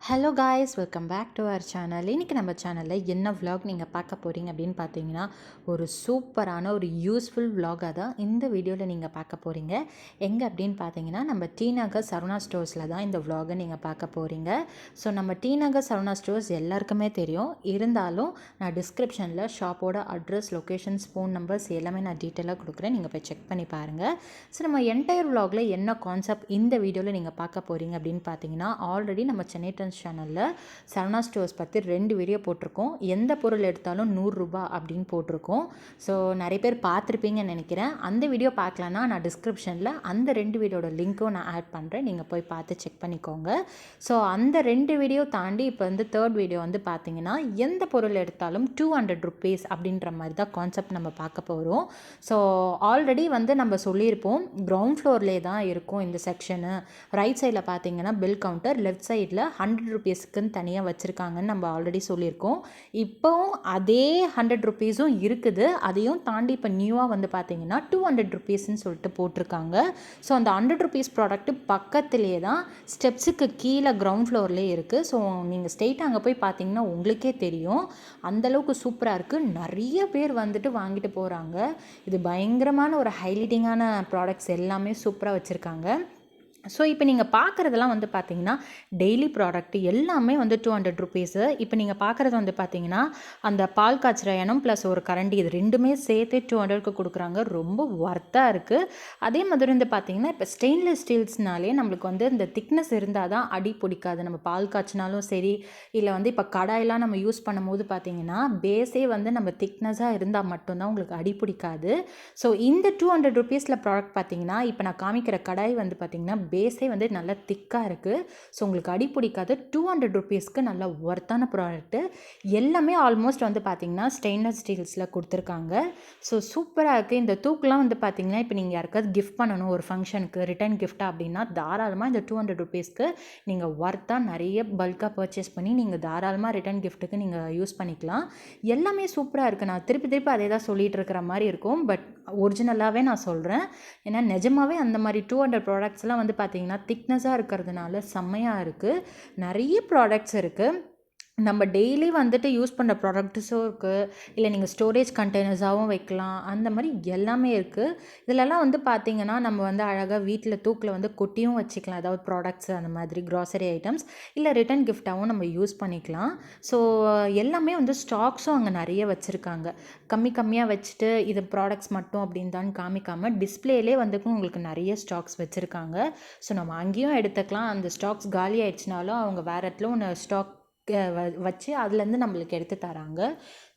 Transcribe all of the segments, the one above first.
Hello guys, welcome back to our channel. இன்றைக்கி நம்ம சேனலில் என்ன விலாக் நீங்கள் பார்க்க போகிறீங்க அப்படின்னு பார்த்தீங்கன்னா, ஒரு சூப்பரான ஒரு யூஸ்ஃபுல் விலாகாக தான் இந்த வீடியோவில் நீங்கள் பார்க்க போகிறீங்க. எங்கே அப்படின்னு பார்த்தீங்கன்னா, நம்ம டி நகர் சரவணா ஸ்டோர்ஸில் தான் இந்த விலாகை நீங்கள் பார்க்க போகிறீங்க. ஸோ நம்ம டி நகர் சரவணா ஸ்டோர்ஸ் எல்லாருக்குமே தெரியும். இருந்தாலும் நான் டிஸ்கிரிப்ஷனில் ஷாப்போட அட்ரஸ், லொக்கேஷன்ஸ், ஃபோன் நம்பர்ஸ் எல்லாமே நான் டீட்டெயிலாக கொடுக்குறேன். நீங்கள் போய் செக் பண்ணி பாருங்கள். ஸோ நம்ம என்டையர் விலாகில் என்ன கான்செப்ட் இந்த வீடியோவில் நீங்கள் பார்க்க போகிறீங்க அப்படின்னு பார்த்தீங்கன்னா, ஆல்ரெடி நம்ம சென்னை சேனலில் சரவணா ஸ்டோர்ஸ் பற்றி 2 வீடியோ போட்டிருக்கோம். எந்த பொருள் எடுத்தாலும் 100 ரூபாய் அப்படின்னு போட்டிருக்கோம். ஸோ நிறைய பேர் பார்த்துருப்பீங்கன்னு நினைக்கிறேன். அந்த வீடியோ பார்க்கலன்னா நான் டிஸ்கிரிப்ஷனில் அந்த 2 வீடியோட லிங்க்கும் நான் ஆட் பண்ணுறேன். நீங்கள் போய் பார்த்து செக் பண்ணிக்கோங்க. ஸோ அந்த 2 வீடியோ தாண்டி இப்போ வந்து 3rd வீடியோ வந்து பார்த்தீங்கன்னா, எந்த பொருள் எடுத்தாலும் 200 ருபீஸ் அப்படின்ற மாதிரி தான் கான்செப்ட் நம்ம பார்க்க போகிறோம். ஸோ ஆல்ரெடி வந்து நம்ம சொல்லியிருப்போம், கிரவுண்ட் ஃப்ளோர்லேயே தான் இருக்கும் இந்த செக்ஷனு. ரைட் சைடில் பார்த்தீங்கன்னா பில் கவுண்டர், லெஃப்ட் சைடில் 100 ருபீஸ்க்குன்னு தனியாக வச்சுருக்காங்கன்னு நம்ம ஆல்ரெடி சொல்லியிருக்கோம். இப்போவும் அதே 100 ருபீஸும் இருக்குது. அதையும் தாண்டி இப்போ நியூவாக வந்து பார்த்தீங்கன்னா 200 ருபீஸ்ன்னு சொல்லிட்டு போட்டிருக்காங்க. ஸோ அந்த 100 ருபீஸ் ப்ராடக்ட்டு பக்கத்துலேயே தான் ஸ்டெப்ஸுக்கு கீழே கிரவுண்ட் ஃப்ளோர்லேயே இருக்குது. ஸோ நீங்கள் ஸ்ட்ரெயிட்டாக அங்கே போய் பார்த்தீங்கன்னா உங்களுக்கே தெரியும், அந்தளவுக்கு சூப்பராக இருக்குது. நிறைய பேர் வந்துட்டு வாங்கிட்டு போகிறாங்க. இது பயங்கரமான ஒரு ஹைலைட்டிங்கான ப்ராடக்ட்ஸ் எல்லாமே சூப்பராக வச்சுருக்காங்க. ஸோ இப்போ நீங்கள் பார்க்குறதெல்லாம் வந்து பார்த்தீங்கன்னா டெய்லி ப்ராடக்ட் எல்லாமே வந்து 200 ருபீஸு. இப்போ நீங்கள் பார்க்குறது வந்து பார்த்தீங்கன்னா அந்த பால் காய்ச்சுற எண்ணம் ப்ளஸ் ஒரு கரண்டி, இது 2மே சேர்த்து 200க்கு கொடுக்குறாங்க. ரொம்ப ஒர்த்தாக இருக்குது. அதே மாதிரி வந்து பார்த்தீங்கன்னா, இப்போ ஸ்டெயின்லெஸ் ஸ்டீல்ஸ்னாலே நம்மளுக்கு வந்து இந்த திக்னஸ் இருந்தால் தான் அடி பிடிக்காது. நம்ம பால் காய்ச்சினாலும் சரி, இல்லை வந்து இப்போ கடாயெலாம் நம்ம யூஸ் பண்ணும்போது பார்த்தீங்கன்னா பேஸே வந்து நம்ம திக்னஸாக இருந்தால் மட்டும்தான் உங்களுக்கு அடி பிடிக்காது. ஸோ இந்த 200 ருபீஸில் ப்ராடக்ட் பார்த்தீங்கன்னா, இப்போ நான் காமிக்கிற கடாய் வந்து பார்த்தீங்கன்னா பேஸே வந்து நல்லா திக்காக இருக்குது. ஸோ உங்களுக்கு அடி பிடிக்காது. 200 ருபீஸ்க்கு நல்ல ஒர்த்தான ப்ராடக்ட்டு. எல்லாமே ஆல்மோஸ்ட் வந்து பார்த்திங்கன்னா ஸ்டெயின்லெஸ் ஸ்டீல்ஸில் கொடுத்துருக்காங்க. ஸோ சூப்பராக இருக்குது. இந்த தூக்கெலாம் வந்து பார்த்திங்கன்னா, இப்போ நீங்கள் யாருக்காவது கிஃப்ட் பண்ணணும் ஒரு ஃபங்க்ஷனுக்கு, ரிட்டன் கிஃப்ட்டாக அப்படின்னா தாராளமாக இந்த 200 ருபீஸ்க்கு நீங்கள் ஒர்த்தாக நிறைய பல்காக பர்ச்சேஸ் பண்ணி நீங்கள் தாராளமாக ரிட்டன் கிஃப்ட்டுக்கு நீங்கள் யூஸ் பண்ணிக்கலாம். எல்லாமே சூப்பராக இருக்குது. நான் திருப்பி அதே தான் சொல்லிகிட்டு இருக்கிற மாதிரி இருக்கும். பட் ஒரிஜினலாகவே நான் சொல்கிறேன். ஏன்னா நிஜமாகவே அந்த மாதிரி 200 ப்ராடக்ட்ஸ்லாம் வந்து பார்த்தீங்கன்னா திக்னஸாக இருக்கிறதுனால செம்மையாக இருக்குது. நிறைய ப்ராடக்ட்ஸ் இருக்குது. நம்ம டெய்லி வந்துட்டு யூஸ் பண்ணுற ப்ராடக்ட்ஸும் இருக்குது. இல்லை நீங்கள் ஸ்டோரேஜ் கண்டெய்னர்ஸாகவும் வைக்கலாம். அந்த மாதிரி எல்லாமே இருக்குது. இதிலெல்லாம் வந்து பார்த்திங்கன்னா நம்ம வந்து அழகாக வீட்டில் தூக்கில் வந்து கொட்டியும் வச்சுக்கலாம். ஏதாவது ப்ராடக்ட்ஸ் அந்த மாதிரி க்ராசரி ஐட்டம்ஸ், இல்லை ரிட்டன் கிஃப்டாகவும் நம்ம யூஸ் பண்ணிக்கலாம். ஸோ எல்லாமே வந்து ஸ்டாக்ஸும் அங்கே நிறைய வச்சுருக்காங்க. கம்மியாக வச்சுட்டு இது ப்ராடக்ட்ஸ் மட்டும் அப்படின்னு தான் காமிக்காமல் டிஸ்பிளேலே வந்துட்டு உங்களுக்கு நிறைய ஸ்டாக்ஸ் வச்சுருக்காங்க. ஸோ நம்ம அங்கேயும் எடுத்துக்கலாம். அந்த ஸ்டாக்ஸ் காலி ஆயிடுச்சுனாலும் அவங்க வேறு இடத்துல ஒன்று ஸ்டாக் வச்சு அதுலேருந்து நம்மளுக்கு எடுத்து தராங்க.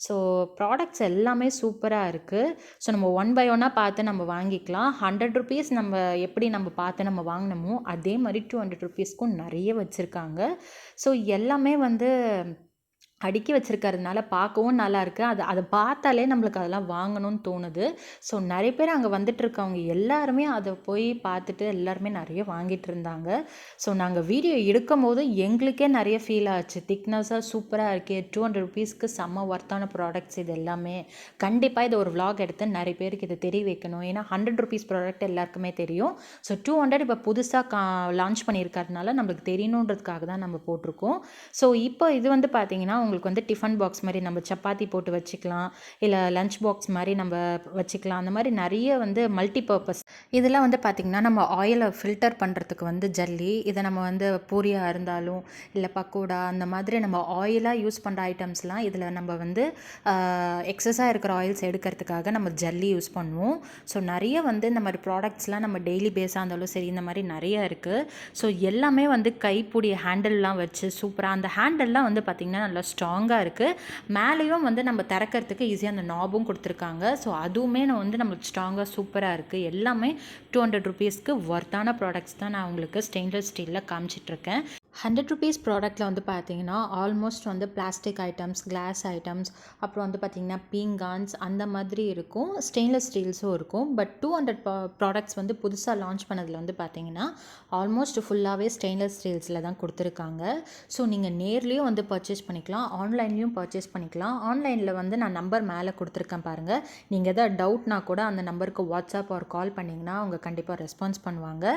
ஸோ ப்ராடக்ட்ஸ் எல்லாமே சூப்பராக இருக்குது. ஸோ நம்ம 1 பை 1 பார்த்து நம்ம வாங்கிக்கலாம். 100 ருபீஸ் நம்ம எப்படி நம்ம பார்த்து நம்ம வாங்கினோமோ அதே மாதிரி 200 ருபீஸ்க்கும் நிறைய வச்சுருக்காங்க. ஸோ எல்லாமே வந்து அடுக்கி வச்சுருக்கறதுனால பார்க்கவும் நல்லாயிருக்கு. அதை பார்த்தாலே நம்மளுக்கு அதெல்லாம் வாங்கணும்னு தோணுது. ஸோ நிறைய பேர் அங்கே வந்துட்டுருக்கவங்க எல்லாருமே அதை போய் பார்த்துட்டு எல்லாருமே நிறைய வாங்கிட்டு இருந்தாங்க. ஸோ நாங்கள் வீடியோ எடுக்கும்போது எங்களுக்கே நிறைய ஃபீல் ஆச்சு. திக்னஸாக சூப்பராக இருக்கே, 200 ருபீஸ்க்கு செம்ம ஒர்த்தான ப்ராடக்ட்ஸ் இது எல்லாமே. கண்டிப்பாக இதை ஒரு விலாக் எடுத்து நிறைய பேருக்கு இதை தெரிய வைக்கணும். ஏன்னா 100 ருபீஸ் ப்ராடக்ட் எல்லாருக்குமே தெரியும். ஸோ 200 இப்போ புதுசாக லான்ச் பண்ணியிருக்கிறதுனால நம்மளுக்கு தெரியணுன்றதுக்காக தான் நம்ம போட்டிருக்கோம். ஸோ இப்போ இது வந்து பார்த்திங்கன்னா உங்களுக்கு வந்து டிஃபன் பாக்ஸ் மாதிரி நம்ம சப்பாத்தி போட்டு வச்சுக்கலாம், இல்லை லஞ்ச் பாக்ஸ் மாதிரி நம்ம வச்சுக்கலாம். அந்த மாதிரி நிறைய வந்து மல்டி பர்பஸ். இதெல்லாம் வந்து பார்த்திங்கன்னா நம்ம ஆயிலை ஃபில்டர் பண்ணுறதுக்கு வந்து ஜல்லி, இதை நம்ம வந்து பூரியாக இருந்தாலும் இல்லை பக்கோடா அந்த மாதிரி நம்ம ஆயிலாக யூஸ் பண்ணுற ஐட்டம்ஸ்லாம் இதில் நம்ம வந்து எக்ஸஸாக இருக்கிற ஆயில்ஸ் எடுக்கிறதுக்காக நம்ம ஜல்லி யூஸ் பண்ணுவோம். ஸோ நிறைய வந்து இந்த மாதிரி ப்ராடக்ட்ஸ்லாம் நம்ம டெய்லி பேஸாக இருந்தாலும் சரி இந்த மாதிரி நிறைய இருக்குது. ஸோ எல்லாமே வந்து கைப்பிடி ஹேண்டில்லாம் வச்சு சூப்பராக, அந்த ஹேண்டில்லாம் வந்து பார்த்திங்கன்னா நல்லா ஸ்ட்ராங்காக இருக்குது. மேலேயும் வந்து நம்ம திறக்கிறதுக்கு ஈஸியாக அந்த நாபும் கொடுத்துருக்காங்க. ஸோ அதுவுமே நான் வந்து நம்மளுக்கு ஸ்ட்ராங்காக சூப்பராக இருக்குது. எல்லாமே 200 ருபீஸ்க்கு ஒர்த்தான ப்ராடக்ட்ஸ் தான் நான் உங்களுக்கு ஸ்டெயின்லெஸ் ஸ்டீலில் காமிச்சிட்ருக்கேன். 100 ருபீஸ் ப்ராடக்ட்டில் வந்து பார்த்திங்கன்னா ஆல்மோஸ்ட் வந்து பிளாஸ்டிக் ஐட்டம்ஸ், கிளாஸ் ஐட்டம்ஸ், அப்புறம் வந்து பார்த்திங்கன்னா பீங்கான்ஸ் அந்த மாதிரி இருக்கும். ஸ்டெயின்லெஸ் ஸ்டீல்ஸும் இருக்கும். பட் 200 ப்ராடக்ட்ஸ் வந்து புதுசாக லான்ச் பண்ணதில் வந்து பார்த்திங்கன்னா ஆல்மோஸ்ட் ஃபுல்லாகவே ஸ்டெயின்லெஸ் ஸ்டீல்ஸில் தான் கொடுத்துருக்காங்க. ஸோ நீங்கள் நேர்லேயும் வந்து பர்ச்சேஸ் பண்ணிக்கலாம், ஆன்லைன்லேயும் பர்ச்சேஸ் பண்ணிக்கலாம். ஆன்லைனில் வந்து நான் நம்பர் மேலே கொடுத்துருக்கேன் பாருங்கள். நீங்கள் எதாவது டவுட்னா கூட அந்த நம்பருக்கு வாட்ஸ்அப் ஒரு கால் பண்ணிங்கன்னா அவங்க கண்டிப்பாக ரெஸ்பான்ஸ் பண்ணுவாங்க.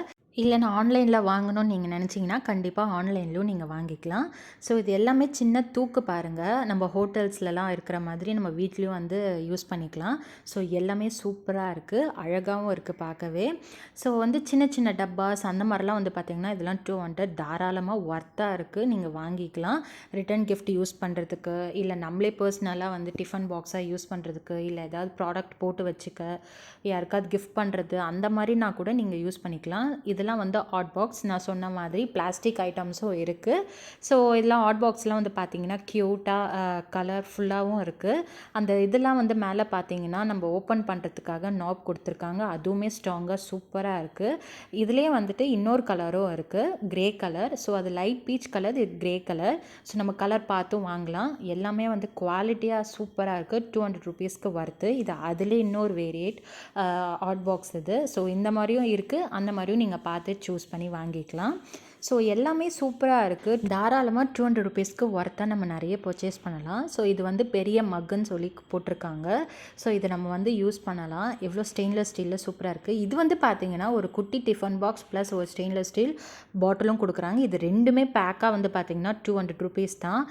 இல்ல நான் ஆன்லைனில் வாங்கணும்னு நீங்கள் நினச்சிங்கன்னா கண்டிப்பாக ஆன்லைன்லேயும் நீங்கள் வாங்கிக்கலாம். ஸோ இது எல்லாமே சின்ன தூக்கு பாருங்கள், நம்ம ஹோட்டல்ஸ்லலாம் இருக்கிற மாதிரி நம்ம வீட்லேயும் வந்து யூஸ் பண்ணிக்கலாம். ஸோ எல்லாமே சூப்பராக இருக்குது, அழகாகவும் இருக்குது பார்க்கவே. ஸோ வந்து சின்ன சின்ன டப்பாஸ் அந்த மாதிரிலாம் வந்து பார்த்திங்கன்னா இதெல்லாம் 200 தாராளமாக ஒர்த்தாக இருக்குது, நீங்கள் வாங்கிக்கலாம். ரிட்டன் கிஃப்ட் யூஸ் பண்ணுறதுக்கு, இல்லை நம்மளே பர்சனலாக வந்து டிஃபன் பாக்ஸாக யூஸ் பண்ணுறதுக்கு, இல்லை ஏதாவது ப்ராடக்ட் போட்டு வச்சுக்க, யாருக்காவது கிஃப்ட் பண்ணுறது அந்த மாதிரினா கூட நீங்கள் யூஸ் பண்ணிக்கலாம். இதெல்லாம் வந்து ஹாட் பாக்ஸ், நான் சொன்ன மாதிரி பிளாஸ்டிக் ஐட்டம்ஸும் இருக்குது. ஸோ இதெல்லாம் ஹாட் பாக்ஸ்லாம் வந்து பார்த்திங்கன்னா க்யூட்டாக கலர்ஃபுல்லாகவும் இருக்குது. அந்த இதெல்லாம் வந்து மேலே பார்த்திங்கன்னா நம்ம ஓப்பன் பண்ணுறதுக்காக நாப் கொடுத்துருக்காங்க, அதுவுமே ஸ்ட்ராங்காக சூப்பராக இருக்குது. இதுலேயே வந்துட்டு இன்னொரு கலரும் இருக்குது, க்ரே கலர். ஸோ அது லைட் பீச் கலர், இது க்ரே கலர். ஸோ நம்ம கலர் பார்த்தும் வாங்கலாம். எல்லாமே வந்து குவாலிட்டியாக சூப்பராக இருக்குது, 200 ருபீஸ்க்கு வருது. இது அதிலே இன்னொரு வேரியேட் ஹாட் பாக்ஸ் இது. ஸோ இந்த மாதிரியும் இருக்குது, அந்த மாதிரியும் நீங்கள் பார்த்து சூஸ் பண்ணி வாங்கிக்கலாம். ஸோ எல்லாமே சூப்பராக இருக்குது, தாராளமாக 200 ருபீஸ்க்கு ஒர்த்தாக நம்ம நிறைய பர்ச்சேஸ் பண்ணலாம். ஸோ இது வந்து பெரிய மக்குன்னு சொல்லி போட்டிருக்காங்க. ஸோ இதை நம்ம வந்து யூஸ் பண்ணலாம். எவ்வளோ ஸ்டெயின்லெஸ் ஸ்டீலில் சூப்பராக இருக்குது. இது வந்து பார்த்திங்கன்னா ஒரு குட்டி டிஃபன் பாக்ஸ் ப்ளஸ் ஒரு ஸ்டெயின்லெஸ் ஸ்டீல் பாட்டிலும் கொடுக்குறாங்க. இது ரெண்டுமே பேக்காக வந்து பார்த்திங்கன்னா 200 ருபீஸ் தான்.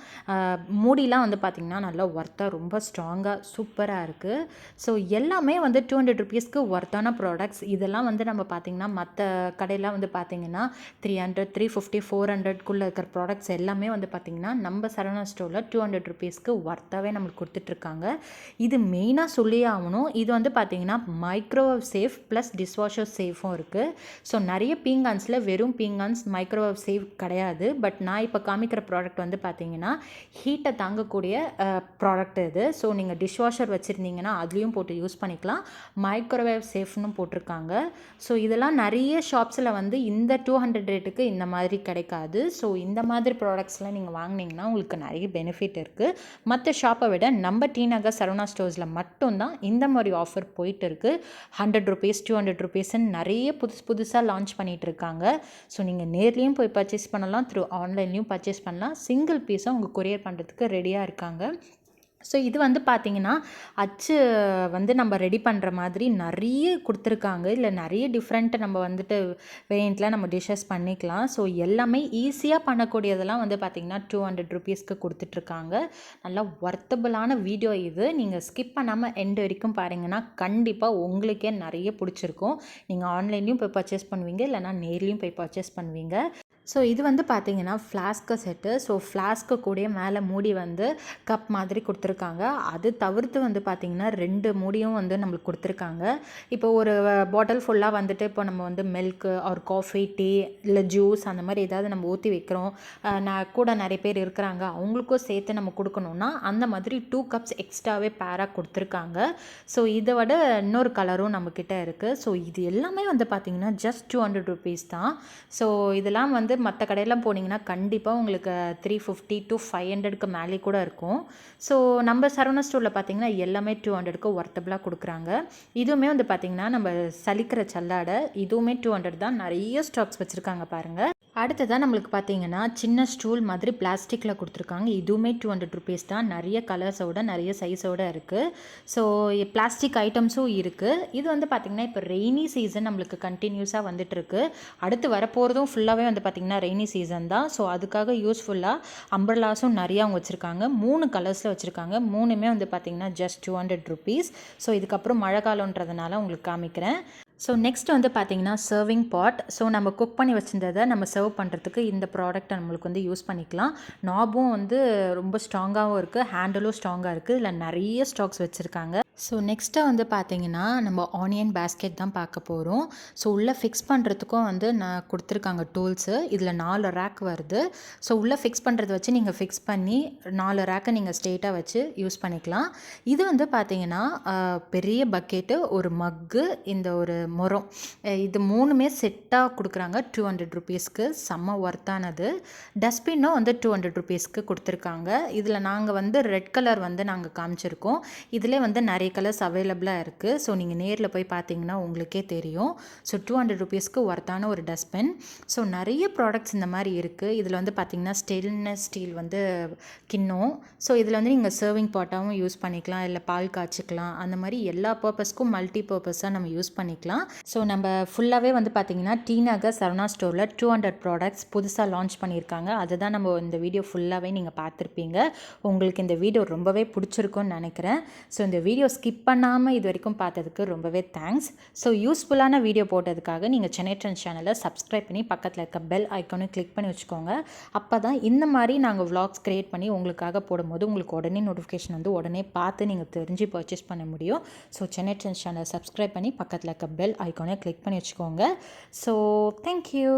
மூடிலாம் வந்து பார்த்திங்கன்னா நல்லா ஒர்த்தாக, ரொம்ப ஸ்ட்ராங்காக சூப்பராக இருக்குது. ஸோ எல்லாமே வந்து 200 ருபீஸ்க்கு ஒர்த்தான ப்ராடக்ட்ஸ். இதெல்லாம் வந்து நம்ம பார்த்திங்கன்னா மற்ற கடையில் வந்து பார்த்திங்கன்னா 300, 350, 400க்குள்ளே இருக்கிற ப்ராடக்ட்ஸ் எல்லாமே வந்து பார்த்திங்கன்னா நம்ம சரவணா ஸ்டோரில் 200 ருபீஸ்க்கு ஒர்த்தாகவே நம்மளுக்கு கொடுத்துட்ருக்காங்க. இது மெயினாக சொல்லியே ஆகணும். இது வந்து பார்த்திங்கன்னா மைக்ரோவேவ் சேஃப் ப்ளஸ் டிஷ்வாஷர் சேஃபும் இருக்குது. ஸோ நிறைய பீங்கான்ஸில் வெறும் பீங்கான்ஸ் மைக்ரோவேவ் சேஃப் கிடையாது. பட் நான் இப்போ காமிக்கிற ப்ராடக்ட் வந்து பார்த்திங்கன்னா ஹீட்டை தாங்கக்கூடிய ப்ராடக்ட் இது. ஸோ நீங்கள் டிஷ்வாஷர் வச்சுருந்தீங்கன்னா அதுலேயும் போட்டு யூஸ் பண்ணிக்கலாம், மைக்ரோவேவ் சேஃப்னு போட்டிருக்காங்க. ஸோ இதெல்லாம் நிறைய ஷாப்ஸில் வந்து இந்த 200 ரேட்டுக்கு இந்த மாதிரி கிடைக்காது. ஸோ இந்த மாதிரி ப்ராடக்ட்ஸ்லாம் நீங்கள் வாங்கினீங்கன்னா உங்களுக்கு நிறைய பெனிஃபிட் இருக்குது. மற்ற ஷாப்பை விட நம்ம டி நகர் சரவணா ஸ்டோர்ஸில் மட்டும்தான் இந்த மாதிரி ஆஃபர் போயிட்டு இருக்குது. 100 ருபீஸ், 200 ருபீஸ்ன்னு நிறைய புதுசாக லான்ச் பண்ணிகிட்டு இருக்காங்க. ஸோ நீங்கள் நேர்லேயும் போய் பர்ச்சேஸ் பண்ணலாம், த்ரூ ஆன்லைன்லேயும் பர்ச்சேஸ் பண்ணலாம். சிங்கிள் பீஸாக உங்கள் கொரியர் பண்ணுறதுக்கு ரெடியாக இருக்காங்க. ஸோ இது வந்து பார்த்திங்கன்னா அச்சு வந்து நம்ம ரெடி பண்ணுற மாதிரி நிறைய கொடுத்துருக்காங்க. இல்லை நிறைய டிஃப்ரெண்ட் நம்ம வந்துட்டு வேரியண்ட்டில் நம்ம டிஷ்ஷஸ் பண்ணிக்கலாம். ஸோ எல்லாமே ஈஸியாக பண்ணக்கூடியதெல்லாம் வந்து பார்த்திங்கன்னா 200 ருபீஸ்க்கு கொடுத்துட்ருக்காங்க. நல்லா ஒர்த்தபுளான வீடியோ இது. நீங்கள் ஸ்கிப் பண்ணாமல் எண்டு வரைக்கும் பாருங்கன்னா கண்டிப்பாக உங்களுக்கே நிறைய பிடிச்சிருக்கும். நீங்கள் ஆன்லைன்லேயும் போய் பர்ச்சேஸ் பண்ணுவீங்க, இல்லைனா நேர்லேயும் போய் பர்ச்சேஸ் பண்ணுவீங்க. ஸோ இது வந்து பார்த்திங்கன்னா ஃப்ளாஸ்க்கு செட்டு. ஸோ ஃப்ளாஸ்க்கு கூட மேலே மூடி வந்து கப் மாதிரி கொடுத்துருக்காங்க. அது தவிர்த்து வந்து பார்த்திங்கன்னா 2 மூடியும் வந்து நம்மளுக்கு கொடுத்துருக்காங்க. இப்போ ஒரு பாட்டில் ஃபுல்லாக வந்துட்டு இப்போ நம்ம வந்து மில்க்கு ஆர் காஃபி, டீ இல்லை ஜூஸ் அந்த மாதிரி ஏதாவது நம்ம ஊற்றி வைக்கிறோம், நான் கூட நிறைய பேர் இருக்கிறாங்க, அவங்களுக்கும் சேர்த்து நம்ம கொடுக்கணுன்னா அந்த மாதிரி 2 கப்ஸ் எக்ஸ்ட்ராவே பேராக கொடுத்துருக்காங்க. ஸோ இதை விட இன்னொரு கலரும் நம்மக்கிட்ட இருக்குது. ஸோ இது எல்லாமே வந்து பார்த்திங்கன்னா ஜஸ்ட் 200 ருபீஸ் தான். ஸோ இதெல்லாம் வந்து மற்ற கடையெல்லாம் போனீங்கன்னா கண்டிப்பாக உங்களுக்கு 350 to 500க்கு மேலே கூட இருக்கும். ஸோ நம்ம சரவணா ஸ்டோரில் பார்த்திங்கன்னா எல்லாமே 200க்கு ஒர்த்தபுளாக கொடுக்குறாங்க. இதுவுமே வந்து பார்த்திங்கன்னா நம்ம சலிக்கிற சல்லாடை, இதுவுமே 200 தான். நிறைய ஸ்டாக்ஸ் வச்சுருக்காங்க பாருங்கள். அடுத்ததாக நம்மளுக்கு பார்த்திங்கன்னா சின்ன ஸ்டூல் மாதிரி பிளாஸ்டிக்கில் கொடுத்துருக்காங்க. இதுவுமே 200 ருபீஸ் தான். நிறைய கலர்ஸோட நிறைய சைஸோடு இருக்குது. ஸோ பிளாஸ்டிக் ஐட்டம்ஸும் இருக்குது. இது வந்து பார்த்திங்கன்னா இப்போ ரெய்னி சீசன் நம்மளுக்கு கண்டினியூஸாக வந்துட்டுருக்கு. அடுத்து வரப்போகிறதும் ஃபுல்லாகவே வந்து பார்த்திங்கன்னா ரெய்னி சீசன் தான். ஸோ அதுக்காக யூஸ்ஃபுல்லாக அம்பர்லாஸும் நிறையா அவங்க வச்சுருக்காங்க. 3 கலர்ஸில் வச்சுருக்காங்க. 3மே வந்து பார்த்திங்கன்னா ஜஸ்ட் 200 ருபீஸ். ஸோ இதுக்கப்புறம் மழை காலன்றதுனால உங்களுக்கு காமிக்கிறேன். ஸோ நெக்ஸ்ட் வந்து பார்த்திங்கன்னா சர்விங் பாட். ஸோ நம்ம குக் பண்ணி வச்சுருந்ததை நம்ம சர்வ் பண்ணுறதுக்கு இந்த ப்ராடக்ட்டை நம்மளுக்கு வந்து யூஸ் பண்ணிக்கலாம். நாபும் வந்து ரொம்ப ஸ்ட்ராங்காகவும் இருக்குது, ஹேண்டிலும் ஸ்ட்ராங்காக இருக்குது. இதில் நிறைய ஸ்டாக்ஸ் வச்சுருக்காங்க. ஸோ நெக்ஸ்ட்டு வந்து பார்த்திங்கன்னா நம்ம ஆனியன் பேஸ்கெட் தான் பார்க்க போகிறோம். ஸோ உள்ளே ஃபிக்ஸ் பண்ணுறதுக்கும் வந்து நான் கொடுத்துருக்காங்க டூல்ஸு. இதில் 4 ரேக் வருது. ஸோ உள்ளே ஃபிக்ஸ் பண்ணுறது வச்சு நீங்கள் ஃபிக்ஸ் பண்ணி 4 ரேக்கை நீங்கள் ஸ்ட்ரெயிட்டாக வச்சு யூஸ் பண்ணிக்கலாம். இது வந்து பார்த்திங்கன்னா பெரிய பக்கெட்டு, ஒரு மக்கு, இந்த ஒரு முறம், இது 3மே செட்டாக கொடுக்குறாங்க 200 ருபீஸ்க்கு. செம்ம ஒர்த்தானது. டஸ்ட்பின்னும் வந்து 200 ருபீஸ்க்கு கொடுத்துருக்காங்க. இதில் நாங்கள் வந்து ரெட் கலர் வந்து நாங்கள் காமிச்சிருக்கோம். இதில் வந்து நிறைய 5 கலர்ஸ் அவைலபிளாக இருக்குது. ஸோ நீங்கள் நேரில் போய் பார்த்தீங்கன்னா உங்களுக்கே தெரியும். ஸோ 200 ருபீஸ்க்கு ஒர்த்தான ஒரு டஸ்ட்பின். ஸோ நிறைய ப்ராடக்ட்ஸ் இந்த மாதிரி இருக்குது. இதில் வந்து பார்த்திங்கன்னா ஸ்டெயின்லெஸ் ஸ்டீல் வந்து கிண்ணம். ஸோ இதில் வந்து நீங்கள் சர்விங் பாட்டாகவும் யூஸ் பண்ணிக்கலாம், இல்லை பால் காய்ச்சிக்கலாம். அந்த மாதிரி எல்லா பர்பஸ்க்கும் மல்டி பர்பஸாக நம்ம யூஸ் பண்ணிக்கலாம். ஸோ நம்ம ஃபுல்லாகவே வந்து பார்த்திங்கன்னா டி நகர் சரவணா ஸ்டோரில் 200 ப்ராடக்ட்ஸ் புதுசாக லான்ச் பண்ணியிருக்காங்க. அதுதான் நம்ம இந்த வீடியோ ஃபுல்லாகவே நீங்கள் பார்த்துருப்பீங்க. உங்களுக்கு இந்த வீடியோ ரொம்பவே பிடிச்சிருக்கும்னு நினைக்கிறேன். ஸோ இந்த வீடியோ ஸ்கிப் பண்ணாமல் இது வரைக்கும் பார்த்ததுக்கு ரொம்பவே தேங்க்ஸ். ஸோ யூஸ்ஃபுல்லான வீடியோ போட்டதுக்காக நீங்கள் சென்னை ட்ரெண்ட்ஸ் சேனலை சப்ஸ்கிரைப் பண்ணி பக்கத்தில் இருக்க பெல் ஐக்கானை கிளிக் பண்ணி வச்சுக்கோங்க. அப்போ தான் இந்த மாதிரி நாங்கள் vlogs க்ரியேட் பண்ணி உங்களுக்காக போடும்போது உங்களுக்கு உடனே நோட்டிஃபிகேஷன் வந்து உடனே பார்த்து நீங்கள் தெரிஞ்சு பர்ச்சேஸ் பண்ண முடியும். ஸோ சென்னை ட்ரெண்ட்ஸ் சேனலை சப்ஸ்கிரைப் பண்ணி பக்கத்தில் இருக்க பெல் ஐக்கானை கிளிக் பண்ணி வச்சுக்கோங்க. So thank you.